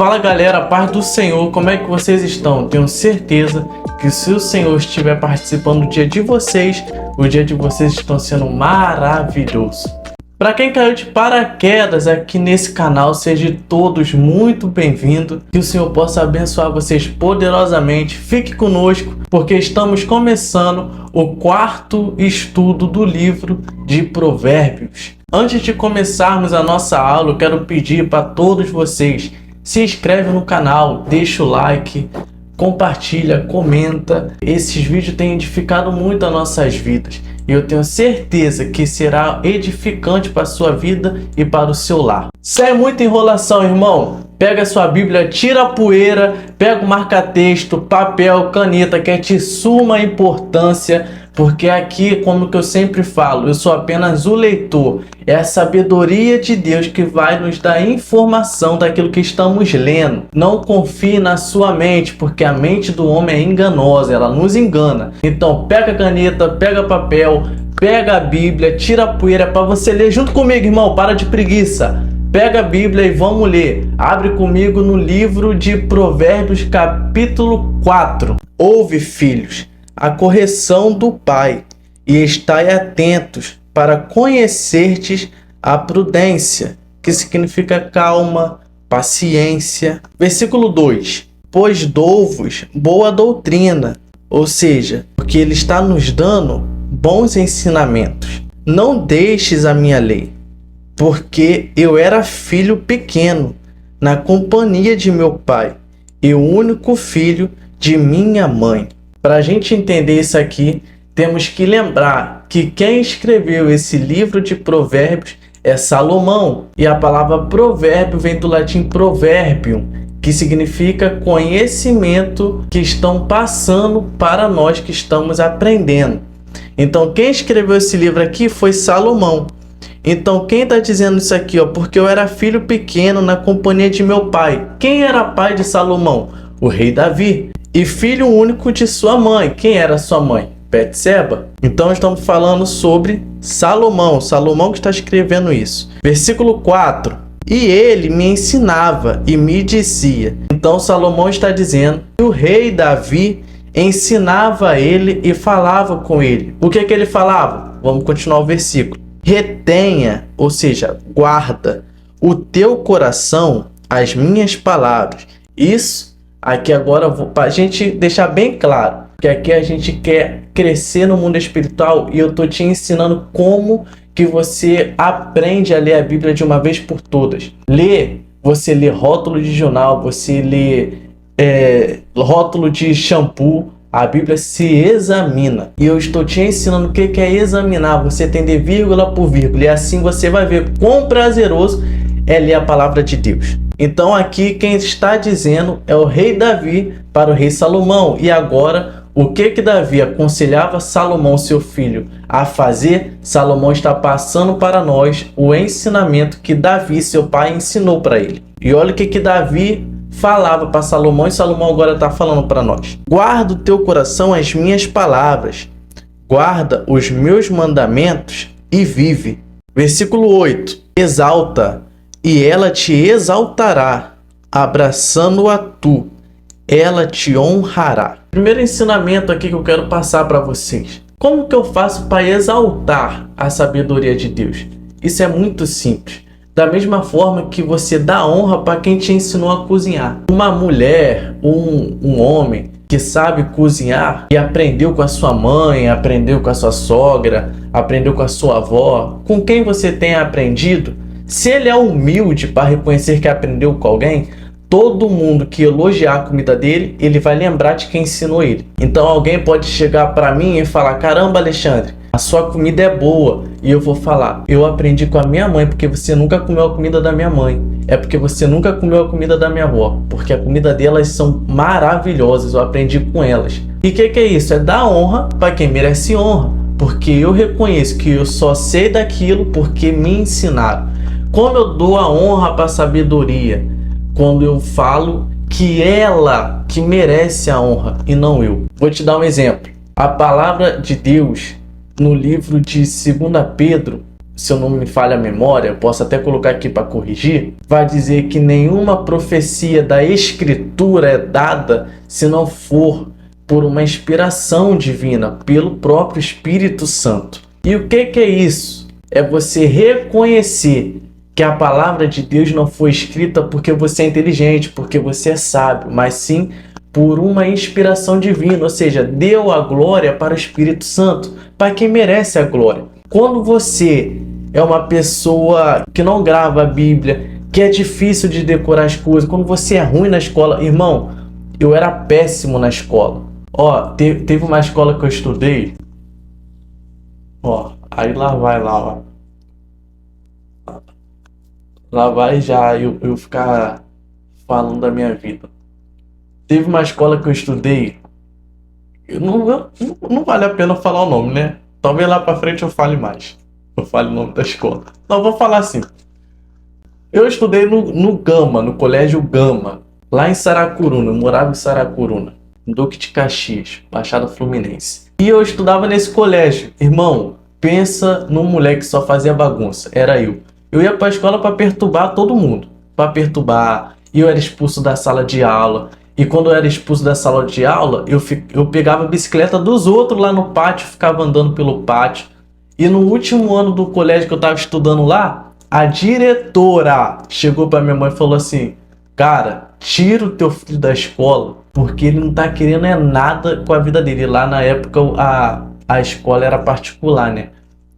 Fala galera, paz do Senhor, como é que vocês estão? Tenho certeza que se o Senhor estiver participando do dia de vocês, o dia de vocês está sendo maravilhoso. Para quem caiu de paraquedas aqui nesse canal, sejam todos muito bem-vindos. Que o Senhor possa abençoar vocês poderosamente. Fique conosco, porque estamos começando o quarto estudo do livro de Provérbios. Antes de começarmos a nossa aula, eu quero pedir para todos vocês: se inscreve no canal, deixa o like, compartilha, comenta. Esses vídeos têm edificado muito as nossas vidas. E eu tenho certeza que será edificante para a sua vida e para o seu lar. Sem muita enrolação, irmão. Pega a sua Bíblia, tira a poeira, pega o marca-texto, papel, caneta, que é de suma importância. Porque aqui, como que eu sempre falo, eu sou apenas o leitor. É a sabedoria de Deus que vai nos dar informação daquilo que estamos lendo. Não confie na sua mente, porque a mente do homem é enganosa, ela nos engana. Então pega a caneta, pega papel, pega a Bíblia, tira a poeira para você ler junto comigo, irmão. Para de preguiça. Pega a Bíblia e vamos ler. Abre comigo no livro de Provérbios, capítulo 4. Ouve, filhos, a correção do pai, e estai atentos para conhecerdes a prudência, que significa calma, paciência. Versículo 2: pois dou-vos boa doutrina, ou seja, porque ele está nos dando bons ensinamentos. Não deixes a minha lei, porque eu era filho pequeno na companhia de meu pai, e o único filho de minha mãe. Para a gente entender isso aqui, temos que lembrar que quem escreveu esse livro de Provérbios é Salomão. E a palavra provérbio vem do latim proverbium, que significa conhecimento que estão passando para nós que estamos aprendendo. Então, quem escreveu esse livro aqui foi Salomão. Então, quem está dizendo isso aqui? Porque eu era filho pequeno na companhia de meu pai. Quem era pai de Salomão? O rei Davi. E filho único de sua mãe. Quem era sua mãe? Betseba. Então estamos falando sobre Salomão. Salomão que está escrevendo isso. Versículo 4. E ele me ensinava e me dizia. Então Salomão está dizendo que o rei Davi ensinava ele e falava com ele. O que ele falava? Vamos continuar o versículo. Retenha, ou seja, guarda o teu coração as minhas palavras. Isso aqui agora, para a gente deixar bem claro, que aqui a gente quer crescer no mundo espiritual e eu estou te ensinando como que você aprende a ler a Bíblia de uma vez por todas. Você lê rótulo de jornal, você lê rótulo de shampoo. A Bíblia se examina. E eu estou te ensinando o que é examinar. Você entender vírgula por vírgula. E assim você vai ver quão prazeroso é ler a palavra de Deus. Então aqui quem está dizendo é o rei Davi para o rei Salomão. E agora, o que Davi aconselhava Salomão, seu filho, a fazer? Salomão está passando para nós o ensinamento que Davi, seu pai, ensinou para ele. E olha o que Davi falava para Salomão e Salomão agora está falando para nós. Guarda o teu coração as minhas palavras, guarda os meus mandamentos e vive. Versículo 8. Exalta, e ela te exaltará, abraçando-a tu, ela te honrará. Primeiro ensinamento aqui que eu quero passar para vocês. Como que eu faço para exaltar a sabedoria de Deus? Isso é muito simples. Da mesma forma que você dá honra para quem te ensinou a cozinhar. Uma mulher, um homem que sabe cozinhar e aprendeu com a sua mãe, aprendeu com a sua sogra, aprendeu com a sua avó, com quem você tem aprendido, se ele é humilde para reconhecer que aprendeu com alguém, todo mundo que elogiar a comida dele, ele vai lembrar de quem ensinou ele. Então alguém pode chegar para mim e falar: caramba, Alexandre, a sua comida é boa. E eu vou falar: eu aprendi com a minha mãe, porque você nunca comeu a comida da minha mãe. É porque você nunca comeu a comida da minha avó, porque a comida delas são maravilhosas, eu aprendi com elas. E o que é isso? É dar honra para quem merece honra, porque eu reconheço que eu só sei daquilo porque me ensinaram. Como eu dou a honra para a sabedoria? Quando eu falo que ela que merece a honra e não eu. Vou te dar um exemplo. A palavra de Deus no livro de 2 Pedro se eu não me falha a memória, eu posso até colocar aqui para corrigir, vai dizer que nenhuma profecia da Escritura é dada se não for por uma inspiração divina, pelo próprio Espírito Santo. E o que é isso? É você reconhecer que a palavra de Deus não foi escrita porque você é inteligente, porque você é sábio, mas sim por uma inspiração divina, ou seja, deu a glória para o Espírito Santo, para quem merece a glória. Quando você é uma pessoa que não grava a Bíblia, que é difícil de decorar as coisas, quando você é ruim na escola, irmão, eu era péssimo na escola. Ó, teve uma escola que eu estudei, ó, aí lá vai, lá vai já eu ficar falando da minha vida. Teve uma escola que eu estudei, não vale a pena falar o nome, né? Talvez lá pra frente eu fale mais. Eu fale o nome da escola. Não, vou falar assim. Eu estudei no Gama, no Colégio Gama, lá em Saracuruna. Eu morava em Saracuruna, Duque de Caxias, Baixada Fluminense. E eu estudava nesse colégio. Irmão, pensa num moleque que só fazia bagunça. Era eu. Eu ia pra escola pra perturbar todo mundo. Pra perturbar. E eu era expulso da sala de aula. E quando eu era expulso da sala de aula, eu pegava a bicicleta dos outros lá no pátio, ficava andando pelo pátio. E no último ano do colégio que eu estava estudando lá, a diretora chegou para minha mãe e falou assim: cara, tira o teu filho da escola, porque ele não tá querendo nada com a vida dele. Lá na época a escola era particular, né?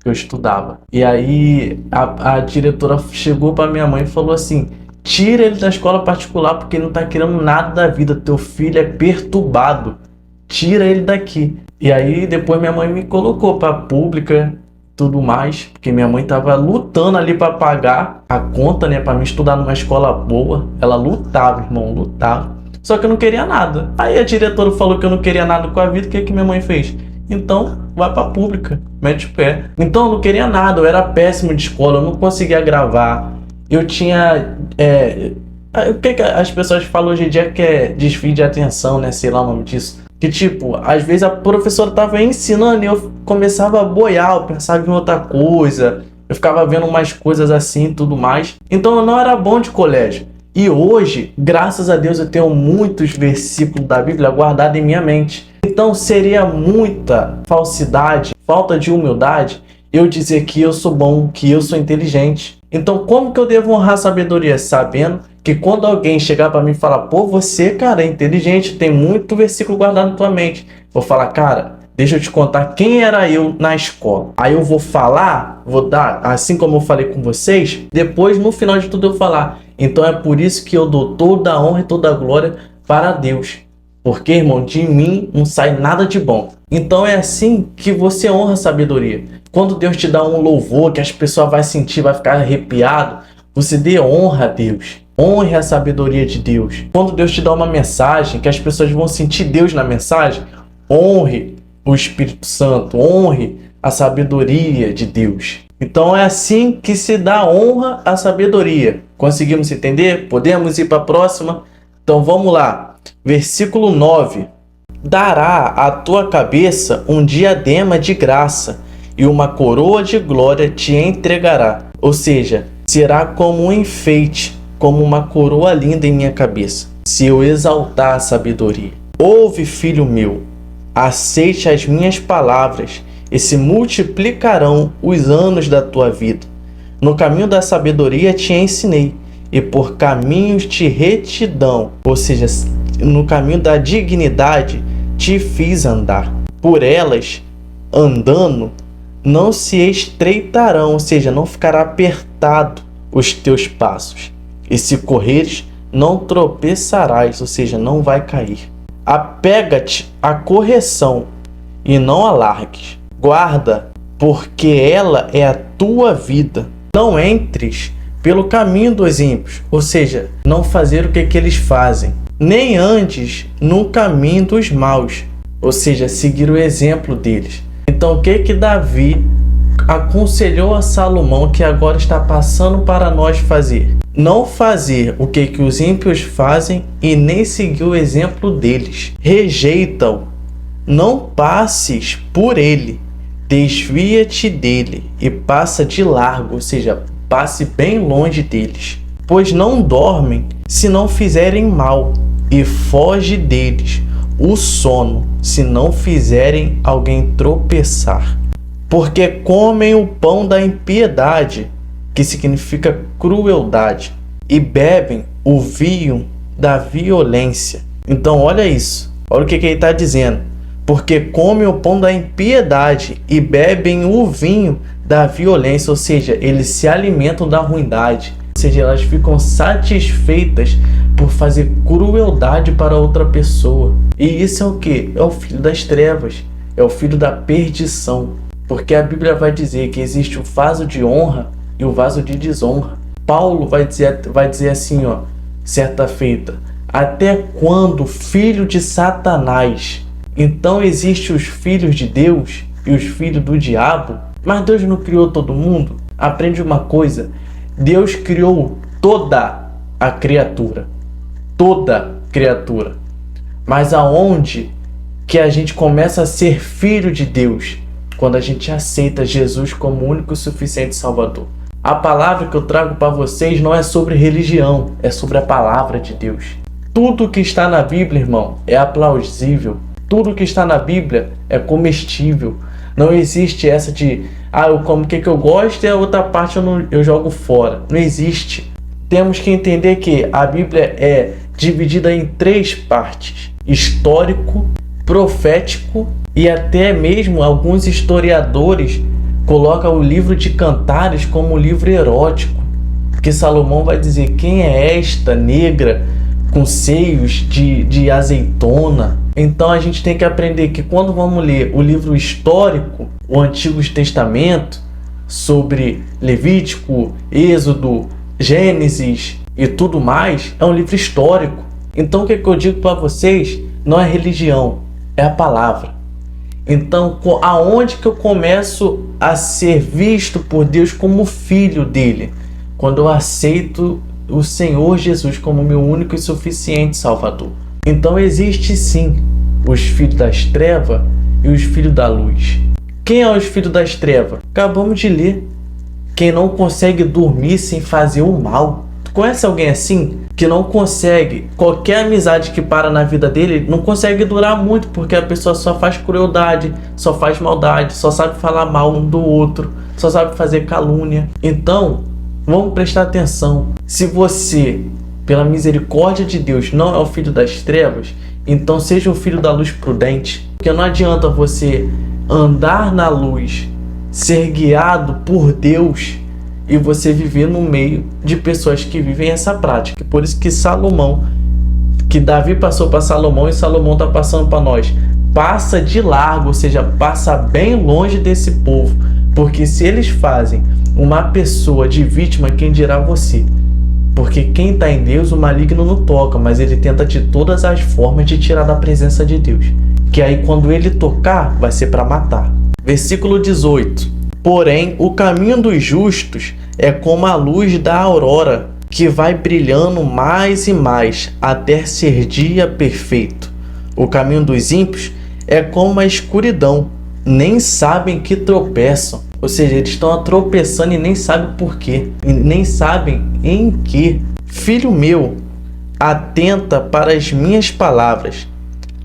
Que eu estudava. E aí a diretora chegou para minha mãe e falou assim: tira ele da escola particular porque ele não tá querendo nada da vida. Teu filho é perturbado. Tira ele daqui. E aí depois minha mãe me colocou pra pública, tudo mais, porque minha mãe tava lutando ali pra pagar a conta, né, pra me estudar numa escola boa. Ela lutava, irmão, lutava. Só que eu não queria nada. Aí a diretora falou que eu não queria nada com a vida. O que que minha mãe fez? Então, vai pra pública, mete o pé. Então eu não queria nada, eu era péssimo de escola, eu não conseguia gravar. Eu tinha... o que as pessoas falam hoje em dia que é desvio de atenção, né? Sei lá o nome disso. Que tipo, às vezes a professora tava ensinando e eu começava a boiar, eu pensava em outra coisa. Eu ficava vendo umas coisas assim e tudo mais. Então eu não era bom de colégio. E hoje, graças a Deus, eu tenho muitos versículos da Bíblia guardados em minha mente. Então seria muita falsidade, falta de humildade, eu dizer que eu sou bom, que eu sou inteligente. Então como que eu devo honrar a sabedoria? Sabendo que quando alguém chegar para mim e falar: pô, você, cara, é inteligente, tem muito versículo guardado na tua mente. Vou falar: cara, deixa eu te contar quem era eu na escola. Aí eu vou falar, vou dar, assim como eu falei com vocês, depois no final de tudo eu falar: então é por isso que eu dou toda a honra e toda a glória para Deus. Porque, irmão, de mim não sai nada de bom. Então é assim que você honra a sabedoria. Quando Deus te dá um louvor que as pessoas vão sentir, vai ficar arrepiado, você dê honra a Deus. Honre a sabedoria de Deus. Quando Deus te dá uma mensagem que as pessoas vão sentir Deus na mensagem, honre o Espírito Santo, honre a sabedoria de Deus. Então é assim que se dá honra à sabedoria. Conseguimos entender? Podemos ir para a próxima? Então vamos lá. Versículo 9. Dará à tua cabeça um diadema de graça e uma coroa de glória te entregará. Ou seja, será como um enfeite, como uma coroa linda em minha cabeça, se eu exaltar a sabedoria. Ouve, filho meu, aceite as minhas palavras e se multiplicarão os anos da tua vida. No caminho da sabedoria te ensinei, e por caminhos de retidão, ou seja, no caminho da dignidade, te fiz andar. Por elas, andando, não se estreitarão, ou seja, não ficará apertado os teus passos. E se correres, não tropeçarás, ou seja, não vai cair. Apega-te à correção e não a largues. Guarda, porque ela é a tua vida. Não entres pelo caminho dos ímpios, ou seja, não fazer o que eles fazem. Nem andes no caminho dos maus, ou seja, seguir o exemplo deles. Então o que Davi aconselhou a Salomão que agora está passando para nós fazer? Não fazer o que os ímpios fazem e nem seguir o exemplo deles. Rejeita-o, não passes por ele. desvia-te dele e passa de largo, ou seja, passe bem longe deles, pois não dormem se não fizerem mal, e foge deles o sono se não fizerem alguém tropeçar. Porque comem o pão da impiedade, que significa crueldade, e bebem o vinho da violência. Então olha isso, olha o que ele está dizendo. Porque comem o pão da impiedade e bebem o vinho da violência, ou seja, eles se alimentam da ruindade, ou seja, elas ficam satisfeitas por fazer crueldade para outra pessoa. E isso é o que? É o filho das trevas, é o filho da perdição. Porque a Bíblia vai dizer que existe o vaso de honra e o vaso de desonra. Paulo vai dizer assim, certa feita: até quando, filho de Satanás? Então existe os filhos de Deus e os filhos do diabo? Mas Deus não criou todo mundo? Aprende uma coisa: Deus criou toda a criatura. Toda criatura. Mas aonde que a gente começa a ser filho de Deus? Quando a gente aceita Jesus como único e suficiente Salvador. A palavra que eu trago para vocês não é sobre religião, é sobre a palavra de Deus. Tudo que está na Bíblia, irmão, é aplausível. Tudo que está na Bíblia é comestível. Não existe essa de, eu como o que eu gosto e a outra parte eu jogo fora. Não existe. Temos que entender que a Bíblia é dividida em 3 partes: histórico, profético e até mesmo alguns historiadores colocam o livro de Cantares como um livro erótico. Porque Salomão vai dizer: quem é esta negra com seios de azeitona? Então a gente tem que aprender que quando vamos ler o livro histórico, o Antigo Testamento, sobre Levítico, Êxodo, Gênesis e tudo mais, é um livro histórico. Então o que eu digo para vocês? Não é religião, é a palavra. Então aonde que eu começo a ser visto por Deus como filho dele? Quando eu aceito o Senhor Jesus como meu único e suficiente Salvador. Então existe sim os filhos das trevas e os filhos da luz. Quem é os filhos das trevas? Acabamos de ler. Quem não consegue dormir sem fazer o mal. Tu conhece alguém assim? Que não consegue, qualquer amizade que para na vida dele, não consegue durar muito, porque a pessoa só faz crueldade, só faz maldade, só sabe falar mal um do outro, só sabe fazer calúnia. Então, vamos prestar atenção. Se você, pela misericórdia de Deus, não é o filho das trevas, então seja o filho da luz prudente. Porque não adianta você andar na luz, ser guiado por Deus e você viver no meio de pessoas que vivem essa prática. Por isso que Davi passou para Salomão e Salomão está passando para nós. Passa de largo, ou seja, passa bem longe desse povo. Porque se eles fazem uma pessoa de vítima, quem dirá você? Porque quem está em Deus, o maligno não toca, mas ele tenta de todas as formas de tirar da presença de Deus. Que aí quando ele tocar, vai ser para matar. Versículo 18. Porém, o caminho dos justos é como a luz da aurora, que vai brilhando mais e mais, até ser dia perfeito. O caminho dos ímpios é como a escuridão, nem sabem que tropeçam. Ou seja, eles estão tropeçando e nem sabem por quê, e nem sabem em que. Filho meu, atenta para as minhas palavras,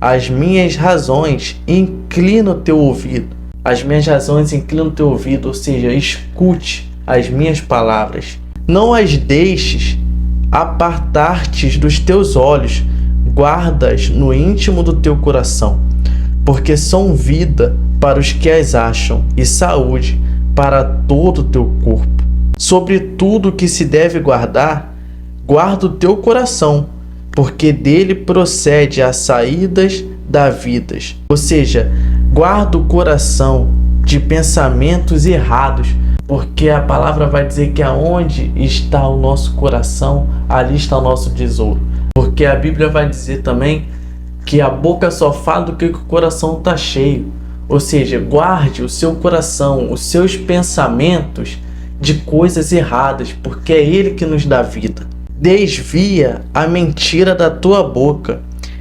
as minhas razões, inclina o teu ouvido. As minhas razões, inclina o teu ouvido, ou seja, escute as minhas palavras. Não as deixes apartar-te dos teus olhos, guardas no íntimo do teu coração, porque são vida para os que as acham e saúde para todo o teu corpo. Sobre tudo que se deve guardar, guarda o teu coração, porque dele procede as saídas da vida. Ou seja, guarda o coração de pensamentos errados, porque a palavra vai dizer que aonde está o nosso coração, ali está o nosso tesouro. Porque a Bíblia vai dizer também que a boca só fala do que o coração está cheio. Ou seja, guarde o seu coração, os seus pensamentos de coisas erradas, porque é Ele que nos dá vida. Desvia a mentira da tua boca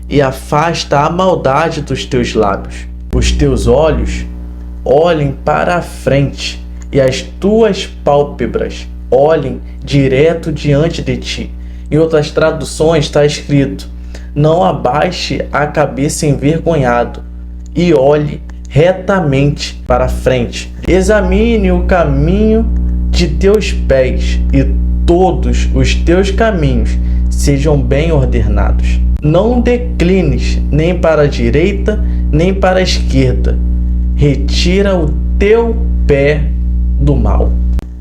e afasta a maldade dos teus lábios. Os teus olhos olhem para a frente e as tuas pálpebras olhem direto diante de ti. Em outras traduções está escrito: não abaixe a cabeça envergonhado e olhe retamente para a frente. Examine o caminho de teus pés e todos os teus caminhos sejam bem ordenados. Não declines nem para a direita nem para a esquerda. Retira o teu pé do mal.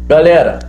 Galera,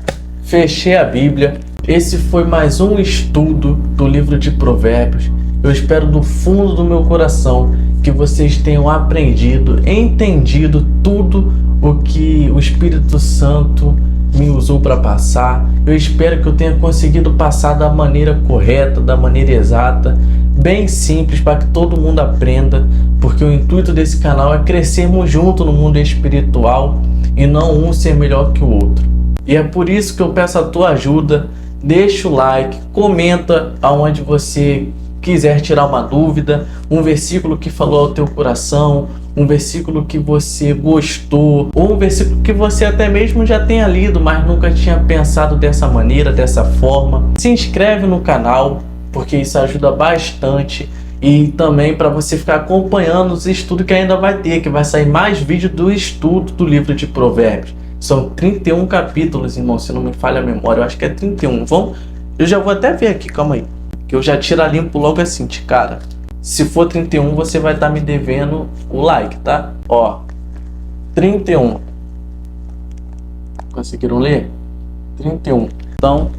fechei a Bíblia. Esse foi mais um estudo do livro de Provérbios. Eu espero do fundo do meu coração que vocês tenham aprendido, entendido tudo o que o Espírito Santo me usou para passar. Eu espero que eu tenha conseguido passar da maneira correta, da maneira exata, bem simples, para que todo mundo aprenda, porque o intuito desse canal é crescermos junto no mundo espiritual e não um ser melhor que o outro. E é por isso que eu peço a tua ajuda. Deixa o like, comenta aonde você quiser tirar uma dúvida, um versículo que falou ao teu coração, um versículo que você gostou, ou um versículo que você até mesmo já tenha lido, mas nunca tinha pensado dessa maneira, dessa forma. Se inscreve no canal, porque isso ajuda bastante, e também para você ficar acompanhando os estudos que ainda vai ter, que vai sair mais vídeo do estudo do livro de Provérbios. São 31 capítulos, irmão, se não me falha a memória, eu acho que é 31. Eu já vou até ver aqui, calma aí, que eu já tiro a limpo logo assim, de cara. Se for 31, você vai estar me devendo o like, tá? Ó, 31. Conseguiram ler? 31. Então,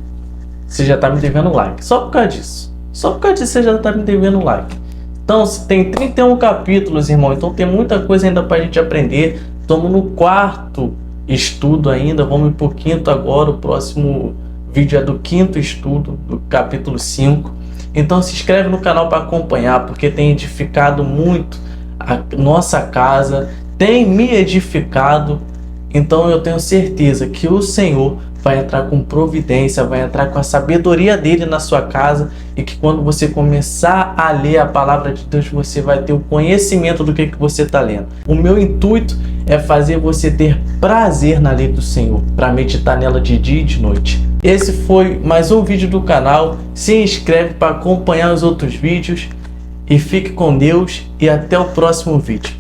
você já tá me devendo o like. Só por causa disso. Só por causa disso você já tá me devendo o like. Então, se tem 31 capítulos, irmão, então tem muita coisa ainda pra gente aprender. Estamos no 4º estudo ainda. Vamos pro 5º agora. O próximo vídeo é do 5º estudo, do capítulo 5. Então se inscreve no canal para acompanhar, porque tem edificado muito a nossa casa, tem me edificado. Então eu tenho certeza que o Senhor vai entrar com providência, vai entrar com a sabedoria dele na sua casa, e que quando você começar a ler a palavra de Deus, você vai ter o conhecimento do que você está lendo. O meu intuito é fazer você ter prazer na lei do Senhor, para meditar nela de dia e de noite. Esse foi mais um vídeo do canal. Se inscreve para acompanhar os outros vídeos e fique com Deus e até o próximo vídeo.